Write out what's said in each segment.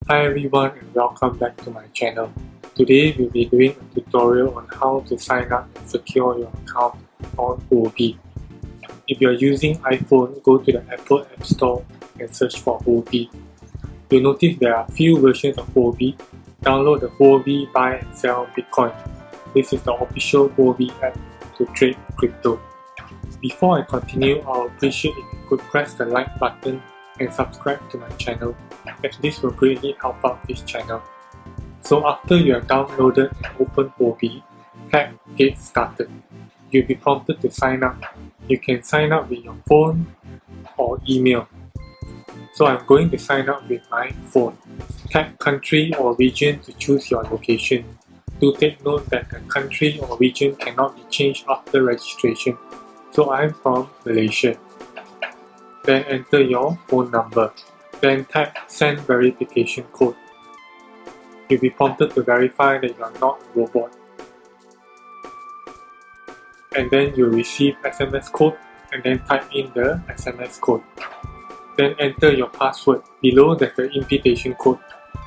Hi everyone and welcome back to my channel. Today we'll be doing a tutorial on how to sign up and secure your account on Huobi. If you are using iPhone, go to the Apple App Store and search for Huobi. You'll notice there are few versions of Huobi. Download the Huobi Buy and Sell Bitcoin. This is the official Huobi app to trade crypto. Before I continue, I would appreciate if you could press the like button and subscribe to my channel, as this will greatly help out this channel. So after you have downloaded and opened Huobi, tap Get Started. You'll be prompted to sign up. You can sign up with your phone or email. So I'm going to sign up with my phone. Tap Country or Region to choose your location. Do take note that the country or region cannot be changed after registration. So I'm from Malaysia. Then enter your phone number. Then tap Send Verification Code. You'll be prompted to verify that you are not a robot. And then you'll receive SMS code and then type in the SMS code. Then enter your password. Below there's the invitation code.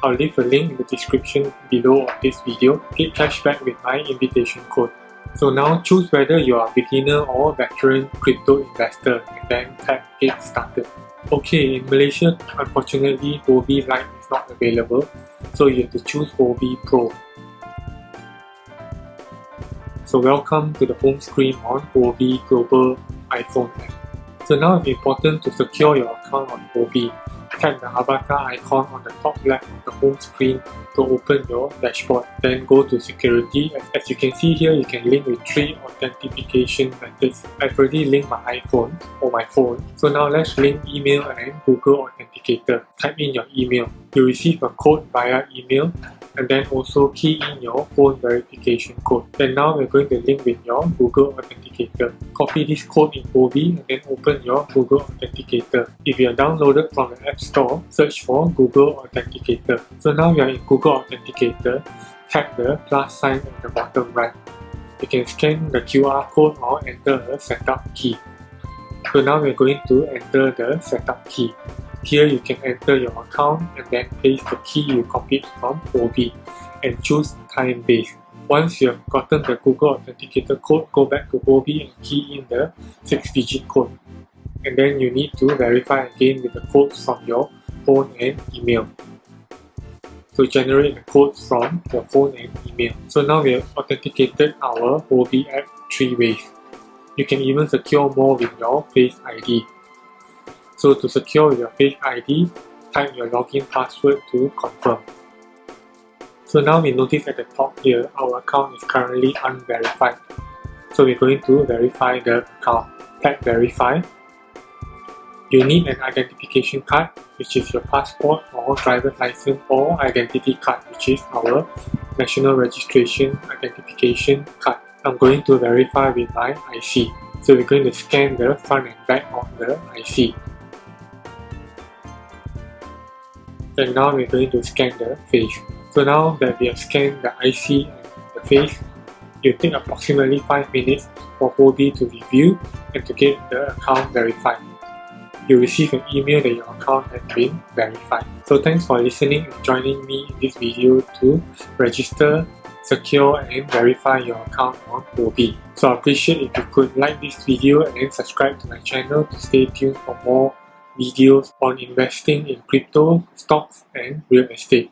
I'll leave a link in the description below of this video. Get cashback with my invitation code. So now choose whether you are a beginner or veteran crypto investor and then tap Get Started. Okay, in Malaysia, unfortunately Huobi Lite is not available, so you have to choose Huobi Pro. So welcome to the home screen on Huobi Global iPhone app. So now it's important to secure your account on Huobi. Tap the avatar icon on the top left of the home screen to open your dashboard. Then go to security. As you can see here, you can link with 3 authentication methods. I've already linked my iPhone or my phone. So now let's link email and Google Authenticator. Type in your email. You receive a code via email and then also key in your phone verification code. Then now we're going to link with your Google Authenticator. Copy this code in Huobi and then open your Google Authenticator. If you are downloaded from the App Store, search for Google Authenticator. So now we are in Google Authenticator. Tap the plus sign at the bottom right. You can scan the QR code or enter a setup key. So now we're going to enter the setup key. Here you can enter your account and then paste the key you copied from Huobi and choose time base. Once you have gotten the Google Authenticator code, go back to Huobi and key in the 6-digit code. And then you need to verify again with the codes from your phone and email. So generate the codes from your phone and email. So now we have authenticated our Huobi app 3 ways. You can even secure more with your Face ID. So to secure with your Face ID, type your login password to confirm. So now we notice at the top here, our account is currently unverified. So we're going to verify the account. Tap Verify. You need an identification card, which is your passport or driver's license, or identity card, which is our national registration identification card. I'm going to verify with my IC. So we're going to scan the front and back of the IC. And now we're going to scan the face. So now that we have scanned the IC and the face, it will take approximately 5 minutes for Huobi to review and to get the account verified. You'll receive an email that your account has been verified. So thanks for listening and joining me in this video to register, secure and verify your account on Huobi. So I appreciate if you could like this video and subscribe to my channel to stay tuned for more videos on investing in crypto, stocks and real estate.